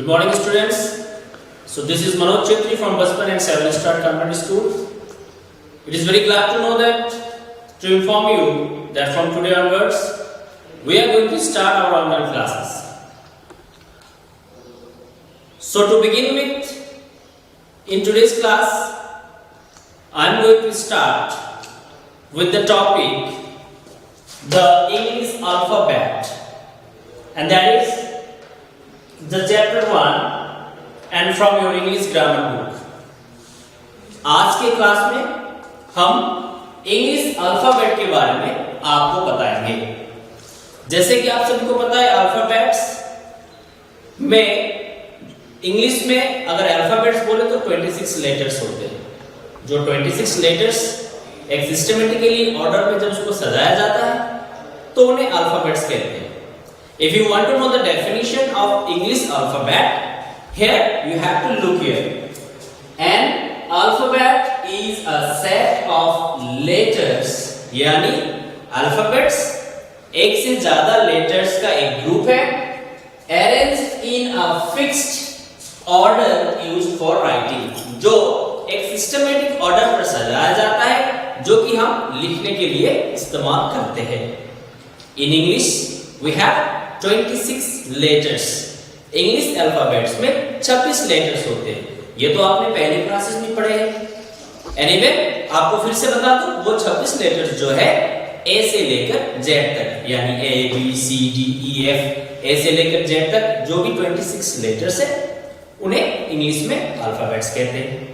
Good morning, students. So this is Manoj Chetri from Baspan and 7 Star Convent School. It is very glad to know that to inform you that from today onwards we are going to start our online classes. So to begin with, in today's class, I am going to start with the topic the English alphabet, and that is the chapter 1 and from your English grammar book. आज के class में हम English alphabet के बारे में आपको बताएंगे। जैसे कि आप सभी को पता है, अल्फाबेट्स में इंग्लिश में अगर अल्फाबेट्स बोले तो 26 लेटर्स होते हैं। जो 26 लेटर्स एक सिस्टमेटिकली ऑर्डर में जब उसको सजाया जाता है तो उन्हें अल्फाबेट्स कहते हैं। If you want to know the definition of English alphabet, here you have to look here. An alphabet is a set of letters, यानी alphabets एक से ज्यादा letters का एक ग्रुप है, arranged in a fixed order used for writing, जो एक systematic order पर सजाया जाता है, जो कि हम लिखने के लिए इस्तेमाल करते हैं। In English we have 26 letters. English alphabets में 26 लेटर्स होते हैं। ये तो आपने पहले क्लासेस में पढ़े हैं। एनीवे आपको फिर से बता दूं, वो 26 लेटर्स जो है ए से लेकर जेड तक, यानी A B C D E F, A से लेकर जेड तक जो भी 26 लेटर्स है उन्हें इंग्लिश में अल्फाबेट्स कहते हैं।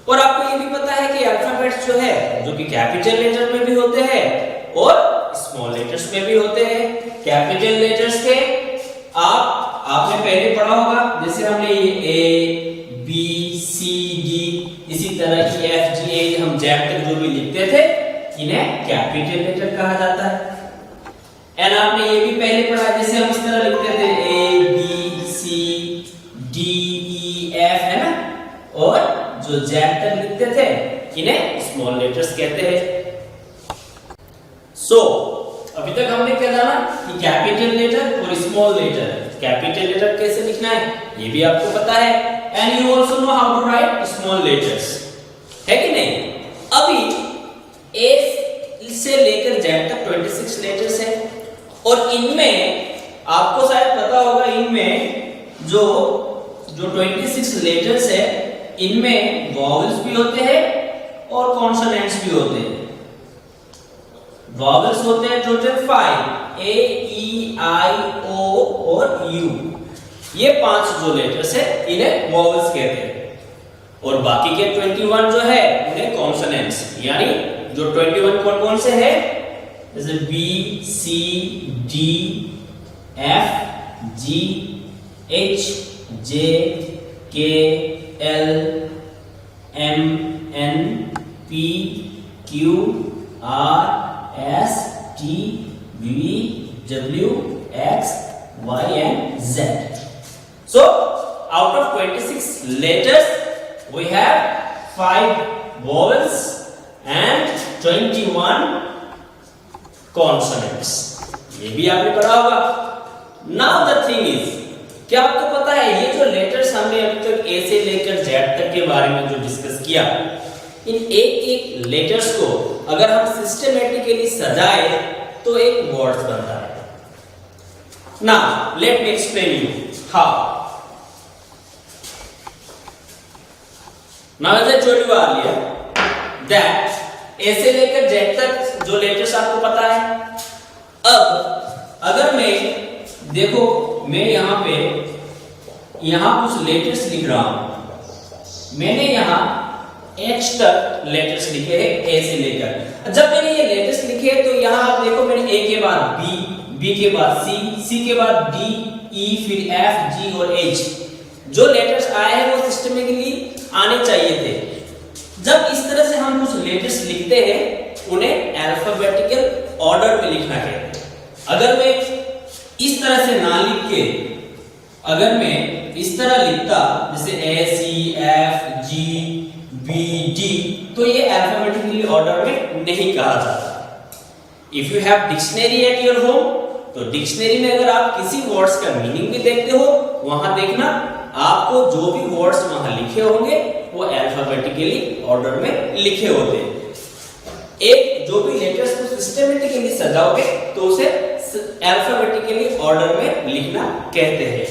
और आपको ये भी पता है कि अल्फाबेट्स जो है जो कि कैपिटल लेटर में भी होते हैं और स्मॉल लेटर्स में भी होते हैं। कैपिटल लेटर्स के आपने पहले पढ़ा होगा, जैसे हमने ये ए बी सी डी, इसी तरह की एफ जी ए हम जेड तक जो भी लिखते थे इन्हें कैपिटल लेटर कहा जाता है। एंड आपने ये भी पहले पढ़ा, जैसे हम इस तरह लिखते थे A B C D E F, है ना, और जो जेड तक लिखते थे इन्हें स्मॉल लेटर्स कहते हैं। अभी तक हमने क्या जाना कि कैपिटल लेटर और स्मॉल लेटर। कैपिटल लेटर कैसे लिखना है ये भी आपको पता है, and you also know how to write small letters, है कि नहीं। अभी ए से लेकर जेड तक 26 लेटर्स है और इनमें आपको शायद पता होगा, इनमें जो 26 लेटर्स है इनमें वॉवेल्स भी होते हैं और कॉन्सोनेंट्स भी होते हैं। वॉवेल्स होते हैं टोटल 5, ए ई आई ओ और यू, ये 5 जो लेटर्स है इन्हें वॉवेल्स कहते हैं। और बाकी के 21 जो है उन्हें कॉन्सोनेंट्स, यानी जो 21 कौन से है, जैसे B C D F G H J K L M N P Q R S, T, V, W, X, Y and Z. So out of 26 letters we have 5 vowels and 21 consonants. ये भी आपने पढ़ा होगा। Now the thing is, क्या आपको पता है ये जो लेटर्स हमने अभी तक ए से लेकर जेड तक के बारे में जो डिस्कस किया, इन एक लेटर्स को अगर हम सिस्टमेटिकली सजाए तो एक वर्ड्स बनता है। Now let me explain you how. Now as I told you earlier that A से लेकर जेड तक जो लेटर्स आपको पता है। अब अगर मैं देखो, मैं यहां कुछ लेटर्स लिख रहा हूं, मैंने यहां H तक लेटर्स लिखे हैं A से लेकर। जब मैंने ये लेटर्स लिखे तो यहाँ आप देखो, मैंने A के बाद B, B के बाद C, C के बाद D, E, फिर F, G और H, जो लेटर्स आए हैं वो सिस्टमेटिकली आने चाहिए थे। जब इस तरह से हम कुछ लेटर्स लिखते हैं उन्हें अल्फाबेटिकल ऑर्डर में लिखना है। अगर मैं इस तरह से ना लिख के, अगर मैं इस तरह लिखता जैसे A, C, F, G, B, D, तो ये अल्फाबेटिकली ऑर्डर में नहीं कहा जाता। If you have dictionary at your home, तो डिक्शनरी में अगर आप किसी वर्ड्स का मीनिंग भी देखते हो, वहां देखना आपको जो भी वर्ड्स वहां लिखे होंगे वो अल्फाबेटिकली ऑर्डर में लिखे होते हैं। एक जो भी लेटर्स को सिस्टमेटिकली सजाओगे तो उसे अल्फाबेटिकली ऑर्डर में लिखना कहते हैं।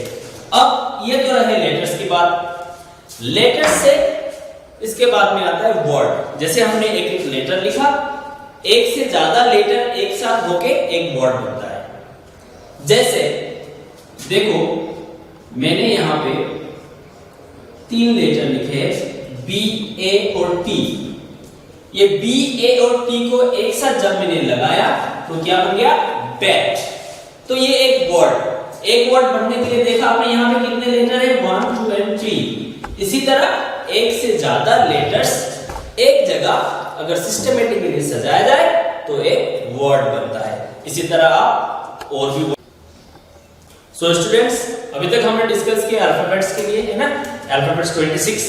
अब ये तो रहे लेटर्स की बात। लेटर्स से इसके बाद में आता है वर्ड। जैसे हमने एक एक लेटर लिखा, एक से ज्यादा लेटर एक साथ होके एक वर्ड बनता है। जैसे देखो मैंने यहां पे 3 लेटर लिखे हैं, बी, ए और टी। ये बी, ए और टी को एक साथ जब मैंने लगाया तो क्या बन गया? बैट। तो ये एक वर्ड बनने के लिए देखा आपने यहां पे कितने लेटर है? 1, 2 एंड 3। इसी तरह एक से ज्यादा लेटर्स एक जगह अगर सिस्टमेटिकली सजाया जाए तो एक वर्ड बनता है। इसी तरह आप और भी सो स्टूडेंट्स, अभी तक हमने डिस्कस किया अल्फाबेट्स के लिए, है ना? अल्फाबेट्स 26,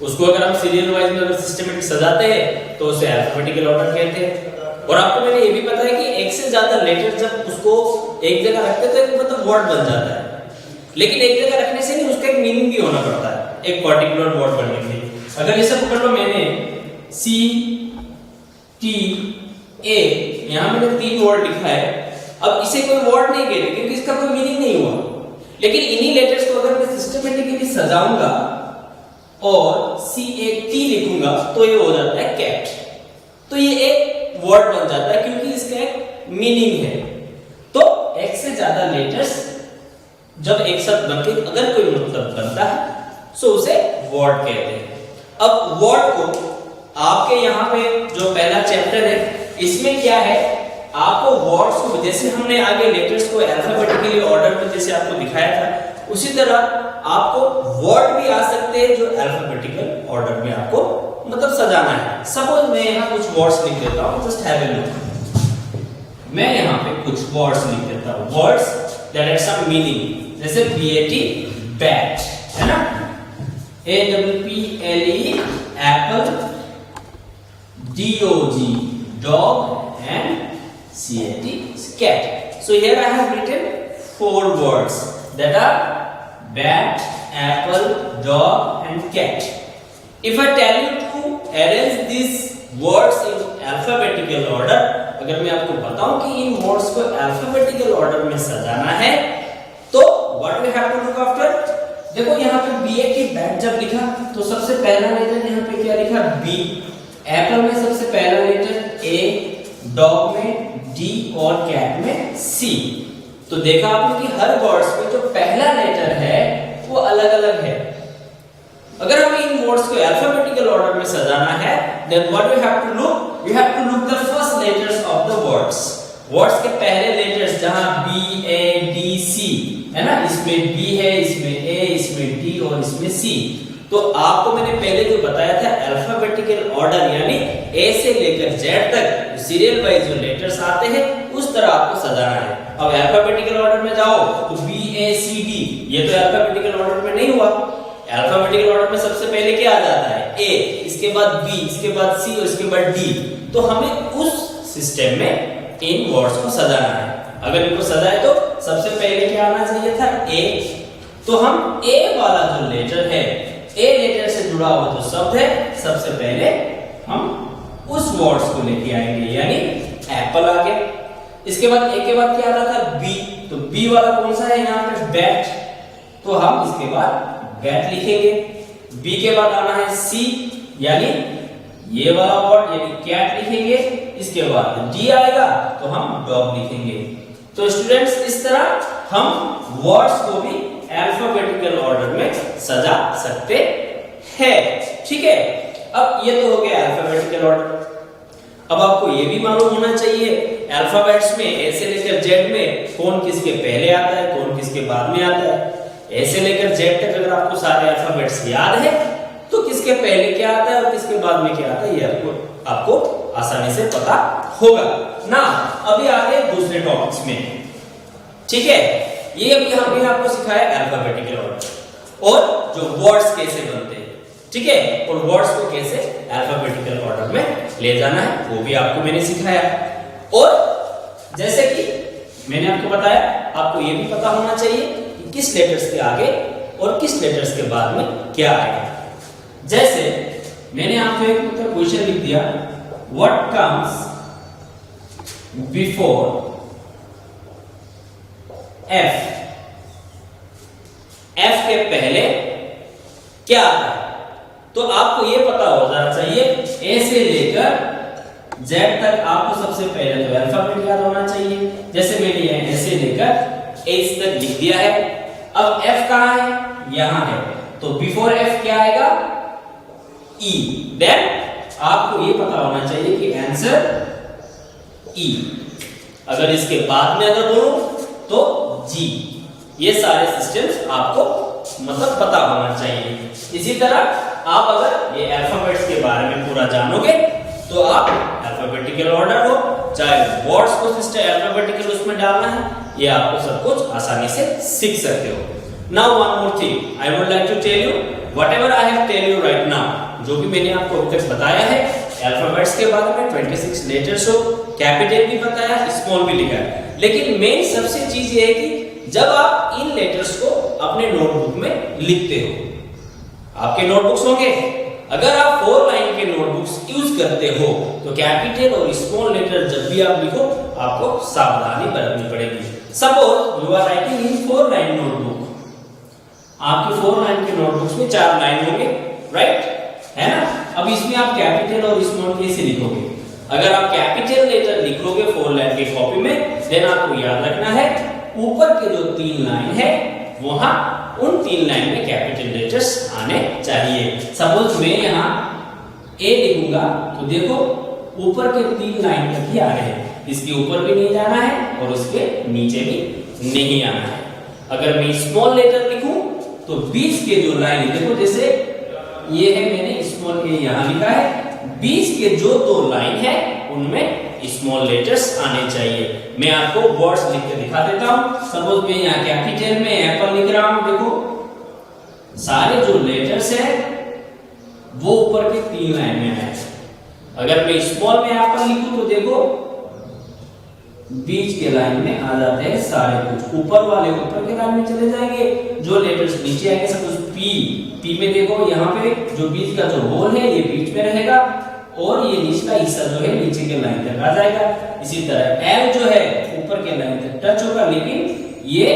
उसको अगर हम सीरियल वाइज में अगर सिस्टमेटिक सजाते हैं तो उसे अल्फाबेटिकल ऑर्डर कहते हैं। और आपको मैंने ये भी बताया कि एक से ज्यादा लेटर जब उसको एक जगह रखते हैं तो एक मतलब वर्ड बन जाता है। लेकिन एक जगह रखने से नहीं, उसका एक मीनिंग भी होना पड़ता है एक पर्टिकुलर वर्ड बनने के लिए। अगर जैसे पकड़ लो मैंने सी, टी, ए, यहां मैंने 3 वर्ड लिखा है। अब इसे कोई वर्ड नहीं कहते क्योंकि इसका कोई मीनिंग नहीं हुआ। लेकिन इन्हीं लेटर्स को अगर मैं सिस्टमेटिकली सजाऊंगा और सी, ए, टी लिखूंगा तो ये हो जाता है कैट। तो ये एक वर्ड बन जाता है क्योंकि इसका एक मीनिंग है। तो एक से ज्यादा लेटर्स जब एक साथ बनके अगर कोई मतलब बनता है तो उसे वर्ड कहते हैं। अब वर्ड को आपके यहाँ पे जो पहला चैप्टर है इसमें क्या है, आपको वर्ड्स को जैसे हमने आगे लेटर्स को अल्फाबेटिकली ऑर्डर में जैसे आपको दिखाया था उसी तरह आपको वर्ड भी आ सकते हैं जो अल्फाबेटिकल ऑर्डर में आपको मतलब सजाना है। सपोज मैं यहाँ कुछ वर्ड्स लिख देता हूँ, जस्ट हैव अ लुक। मैं यहाँ पे कुछ वर्ड्स लिख देता हूँ, words that have some meaning. जैसे BAT बैट, है ना? APPLE apple, DOG dog and CAT cat. So here I have written 4 words that are bat, apple, dog and cat. If I tell you to arrange these words in alphabetical order, अगर मैं आपको बताऊं कि इन words को alphabetical order में सजाना है तो what we have to look after? देखो यहाँ पे BAT बैट जब लिखा तो सबसे पहला लेटर यहाँ पे क्या लिखा? B। एप्पल में सबसे पहला लेटर A, डॉग में D और कैट में C। तो देखा आपने कि हर वर्ड्स में जो पहला लेटर है वो अलग अलग है। अगर हमें इन वर्ड्स को अल्फाबेटिकल ऑर्डर में सजाना है then what we have to look? We have to look the first letters of the words. Words के पहले लेटर्स जहां B, A, D, C है ना, इसमें B है, इसमें A, इसमें D और इसमें C। तो आपको मैंने पहले जो बताया था अल्फाबेटिकल ऑर्डर यानी A से लेकर Z तक सीरियल वाइज जो लेटर्स आते हैं उस तरह आपको सजाना है। अब अल्फाबेटिकल ऑर्डर में जाओ तो B, A, C, D, ये तो अल्फाबेटिकल ऑर्डर में नहीं हुआ। अल्फाबेटिकल ऑर्डर में सबसे पहले क्या आ जाता है? A, इसके बाद B, इसके बाद C और इसके बाद D। तो हमें उस सिस्टम में इन वर्ड्स को सजाना है। अगर इनको सजाए तो सबसे पहले क्या आना चाहिए था? A। तो हम A वाला जो लेटर है, A लेटर से जुड़ा हुआ जो शब्द है, सबसे पहले हम उस वर्ड्स को लेके आएंगे यानी एप्पल आ गया। इसके बाद A के बाद क्या आता था? B। तो B वाला कौन सा है यहाँ पे? बैट। तो हम इसके बाद बैट लिखेंगे। B के बाद आना है C यानी ये वाला वर्ड यानी कैट लिखेंगे। इसके बाद D आएगा तो हम डॉग लिखेंगे। तो स्टूडेंट्स इस तरह हम वर्ड्स को भी अल्फाबेटिकल ऑर्डर में सजा सकते हैं। ठीक है, अब ये तो हो गया अल्फाबेटिकल ऑर्डर। अब आपको ये भी मालूम होना चाहिए अल्फाबेट्स में A से लेकर Z में कौन किसके पहले आता है, कौन किसके बाद में आता है। A से लेकर Z तक अगर आपको सारे अल्फाबेट्स याद है तो किसके पहले क्या आता है और किसके बाद में क्या आता है ये आपको आसानी से पता होगा ना। अभी आगे दूसरे टॉपिक्स में, ठीक है, ये अभी हमने आपको सिखाया अल्फाबेटिकल ऑर्डर और जो वर्ड्स कैसे बनते हैं, ठीक है, और वर्ड्स को कैसे अल्फाबेटिकल ऑर्डर में ले जाना है वो भी आपको मैंने सिखाया। और जैसे कि मैंने आपको बताया आपको ये भी पता होना चाहिए कि किस लेटर्स के आगे और किस लेटर्स के बाद में क्या आएगा। जैसे मैंने आपको एक क्वेश्चन लिख दिया, what comes before F, F के पहले क्या आता है। तो आपको यह पता हो जाना चाहिए, ए से लेकर जेड तक आपको सबसे पहले तो अल्फाबेट याद होना चाहिए। जैसे मैंने ए से लेकर एच तक लिख दिया है। अब एफ कहां है, यहां है, तो बिफोर एफ क्या आएगा, ई। देन आपको ये पता होना चाहिए कि आंसर ई। अगर इसके बाद में अगर बोलूं तो जी। ये सारे सिस्टम्स आपको मतलब पता होना चाहिए। इसी तरह आप अगर ये अल्फाबेट्स के बारे में पूरा जानोगे तो आप अल्फाबेटिकल ऑर्डर हो, चाहे वर्ड्स को सिस्टम अल्फाबेटिकल उसमें डालना है, ये आपको सब कुछ आसानी से सीख सकते हो। Now one more thing I would like to tell you, whatever I have tell you right now, जो भी मैंने आपको अभी तक बताया है अल्फाबेट्स के बारे में 26 लेटर्स हो, कैपिटल भी बताया, स्मॉल भी लिखा है। लेकिन मेन सबसे चीज ये है कि जब आप इन लेटर्स को अपने नोटबुक में लिखते हो, आपके नोटबुक्स होंगे, अगर आप 4 लाइन के नोटबुक्स यूज करते हो तो कैपिटल और स्मॉल लेटर जब भी आप लिखो आपको सावधानी बरतनी पड़ेगी। Suppose you are writing in 4 line notebook, आपके 4 लाइन के नोटबुक्स में 4 लाइन होंगे, राइट, है ना। अब इसमें आप कैपिटल और स्मॉल कैसे लिखोगे, अगर आप कैपिटल लेटर लिखोगे 4 लाइन की कॉपी में, देन आपको याद रखना है ऊपर के जो 3 लाइन है वहां उन 3 लाइन में कैपिटल लेटर्स आने चाहिए। सपोज मैं यहां ए लिखूंगा तो देखो ऊपर के 3 लाइन तक ही आ रहे हैं, इसके ऊपर भी नहीं जाना है और उसके नीचे भी नहीं आना है। अगर मैं स्मॉल लेटर लिखूं तो बीच के जो लाइन देखो, जैसे ये है मैंने स्मॉल के यहां लिखा है, बीच के जो 2 लाइन है उनमें स्मॉल लेटर्स आने चाहिए। मैं आपको वर्ड्स लिख के दिखा देता हूं। सपोज मैं यहाँ कैपिटल में एप्पल लिख रहा हूं, देखो सारे जो लेटर्स है वो ऊपर के 3 लाइन में आए। अगर मैं स्मॉल में एप्पल लिखूं तो देखो बीच के लाइन में आ जाते हैं सारे कुछ, ऊपर वाले ऊपर के लाइन में चले जाएंगे, जो लेटर्स नीचे आएंगे सपोज पी में देखो यहाँ पे जो बीच का जो होल है ये बीच में रहेगा और ये निचला हिस्सा जो है नीचे के लाइन तक आ जाएगा। इसी तरह एल जो है ऊपर के लाइन तक टच होगा, लेकिन ये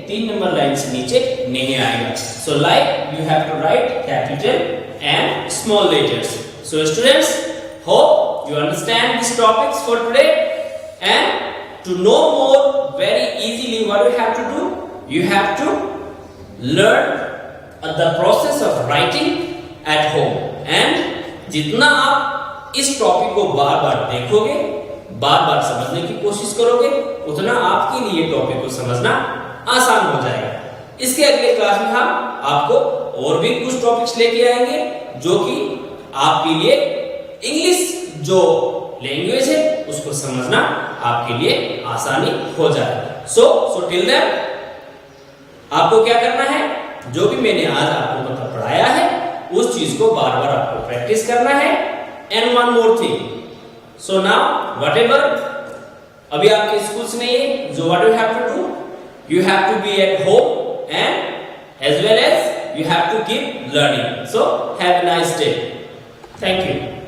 3 नंबर लाइन से नीचे नहीं आएगा। So like you have to write capital and small letters. So students, hope you understand these topics for today, and to know more very easily what you have to do, you have to learn the process of writing at home, and जितना आप इस topic को बार बार देखोगे, बार बार समझने की कोशिश करोगे, उतना आपके लिए टॉपिक को समझना आसान हो जाएगा। इसके अगले क्लास में हम आपको और भी कुछ टॉपिक्स लेके आएंगे जो कि आपके लिए इंग्लिश जो लैंग्वेज है उसको समझना आपके लिए आसानी हो जाएगा। सो टिल देन आपको क्या करना है, जो भी मैंने आज आपको पढ़ाया है उस चीज को बार बार आपको प्रैक्टिस करना है। And one more thing, so now whatever अभी आपके स्कूल्स में ये जो what you have to do, you have to be at home and as well as you have to keep learning. So have a nice day. Thank you.